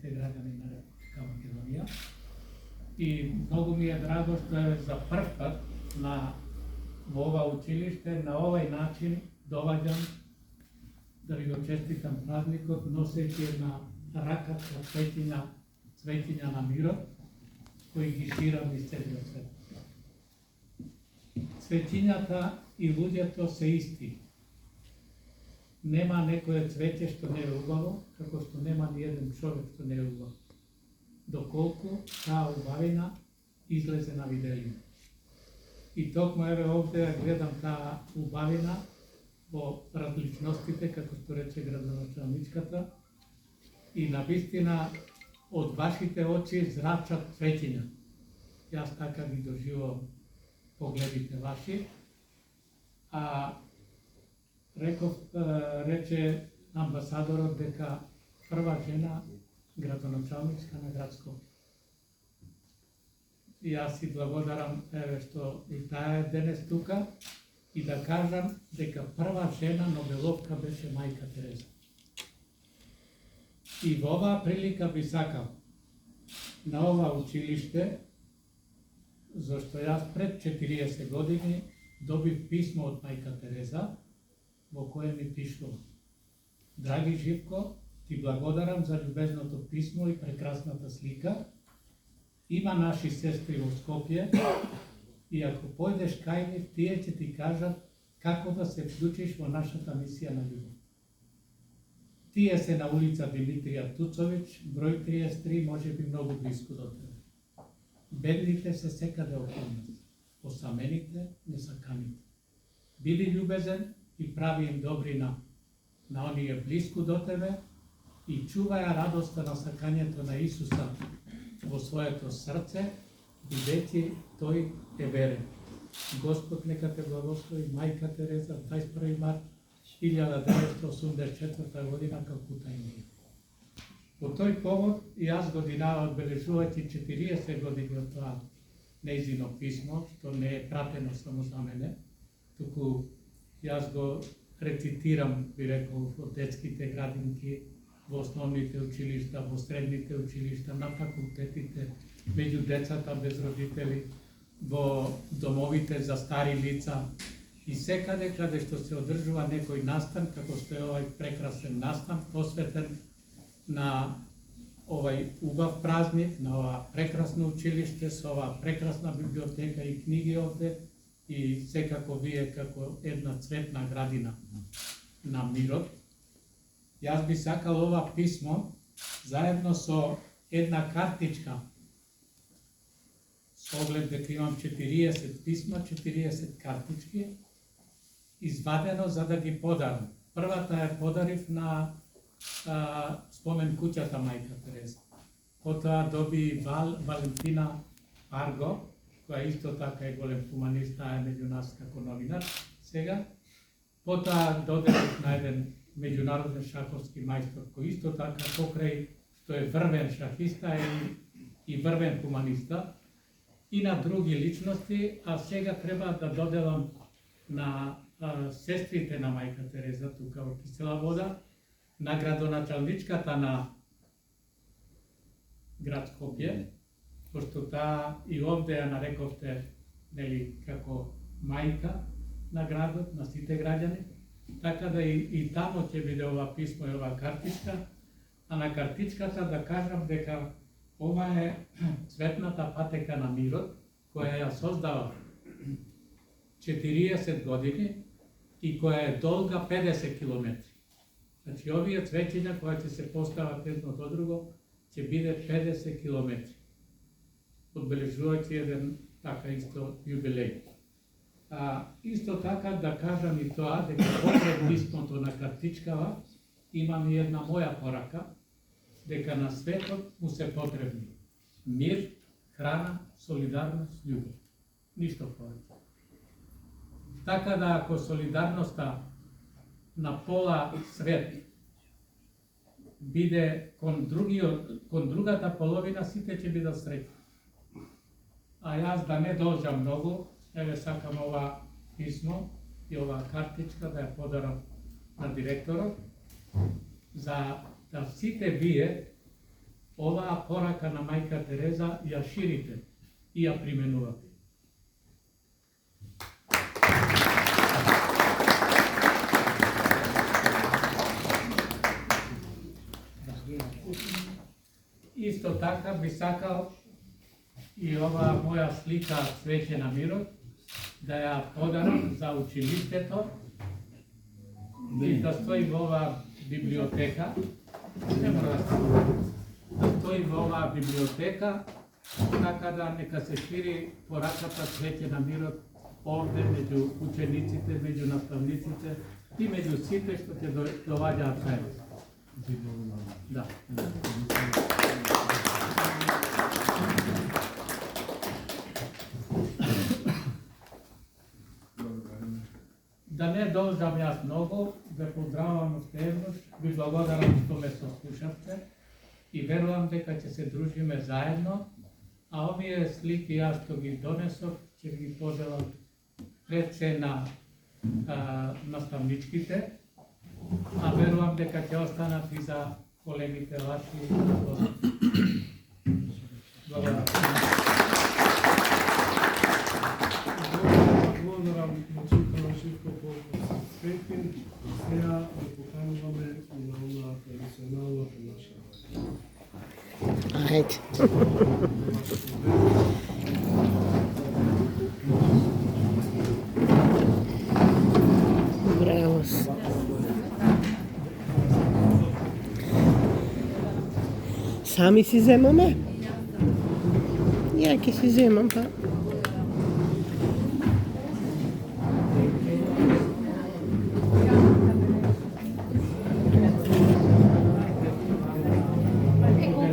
сите граѓани на Република Македонија. И многу ми е драго што е за прв пат во ова училиште на овај начин доаѓам да ви го честитам празникот, носејќи една раката цветиња на мирот, кои ги ширам из целиот свет. Цветињата и луѓето се исти. Нема некое цвеќе што не е убаво, како што нема ни еден човек што не е убав. Доколку таа убавина излезе на видење. И токму еве овде гледам таа убавина во различностите, како што рече градоначалничката, и навистина од вашите очи зрачат цветиња. Јас така ги доживувам погледите ваши. Рече амбасадорот дека прва жена градоначалничка на град Скопје. И јас си благодарам еве што и таа е денес тука и да кажам дека прва жена Нобеловка беше мајка Тереза. И во оваа прилика би сакал на ова училиште, зашто јас пред 40 години добив писмо од мајка Тереза, во кое ми пишува: Драги Живко, ти благодарам за љубезното писмо и прекрасната слика. Има наши сестри во Скопје и ако појдеш кај нив, тие ќе ти кажат како да се вклучиш во нашата мисија на љубов. Тие се на улица Димитрија Туцовиќ, број 33, може би многу близко до тебе. Бедните се секаде околу нас, осамените, несаканите. Биди љубезен и прави им добрина на оние близко до тебе и чуваја радоста на сакањето на Исуса во своето срце, бидејќи тој е верен. Господ нека те благослови, мајка Тереза, 21 март 1984 година, Калкута, Индија. По тој повод јас годинава, одбележувајќи 40 години од тоа нејзино писмо, што не е пратено само за мене, туку јас го рецитирам, би рекол, во детските градинки, во основните училишта, во средните училишта, на факултетите, меѓу децата без родители, во домовите за стари лица и секаде каде што се одржува некој настан, како што е овај прекрасен настан, посветен на овај убав празник, на ова прекрасно училиште, со ова прекрасна библиотека и книги овде, и секако вие како една цветна градина на мирот. Јас би сакал ова писмо, заедно со една картичка, со оглед дека имам 40 писма, 40 картички, извадено за да ги подарам. Првата ја подарив на спомен куќата мајка Тереза. Потоа доби Валентина Арго, која исто така е голем хуманист, е меѓу нас како новинар сега. Потоа доделив на еден меѓународен шаховски мајстор, кој исто така покрај што е врвен шахиста и врвен хуманиста, и на други личности, а сега треба да доделам на сестрите на мајка Тереза тука во Кисела Вода, на градоначалничката на град Скопје, пошто таа и овде ја нарековте, нели, како мајка на градот, на сите граѓани, така да и тамо ќе биде ова писмо и ова картичка, а на картичката да кажам дека ова е цветната патека на мирот, која ја создава 40 години и која е долга 50 километри. Значи, овие цвеќиња која ќе се постават едно до друго, ќе биде 50 километри, одбележувајќи еден така исто јубилеј. Исто така да кажам и тоа, дека покрај писмото на картичкава имам и една моја порака, дека на светот му се потребни мир, храна, солидарност, љубов. Ништо повеќе. Така да ако солидарноста на пола свет биде кон другата половина, сите ќе бидат среќни. А јас да не должам многу, еве сакам ова писмо и ова картичка да ја подарам на директорот, за да сите вие ова порака на мајка Тереза ја ширите и ја применувате. Исто така би сакал и ова моја слика Цвеќе на мирот да ја подарам за училиштето и да стои во оваа библиотека. Не мора да стои во оваа библиотека, така да нека се шири пораката Цвеќе на мирот овде меѓу учениците, меѓу наставниците и меѓу сите што ќе доаѓаат кај нас. Да. Да не должам јас многу, да поздравам уште еднаш, ви благодарам што ме сослушавте и верувам дека ќе се дружиме заедно, а овие слики јас што ги донесов, ќе ги поделам пред се на наставничките, а верувам дека ќе останат и за колегите ваши. Благодарам. Благодарам на Чикана Живко по Светин. Сега да покануваме и на она традиционална понаша. Ајде. Браво. Сами си земаме? Ја ќе си земам, па.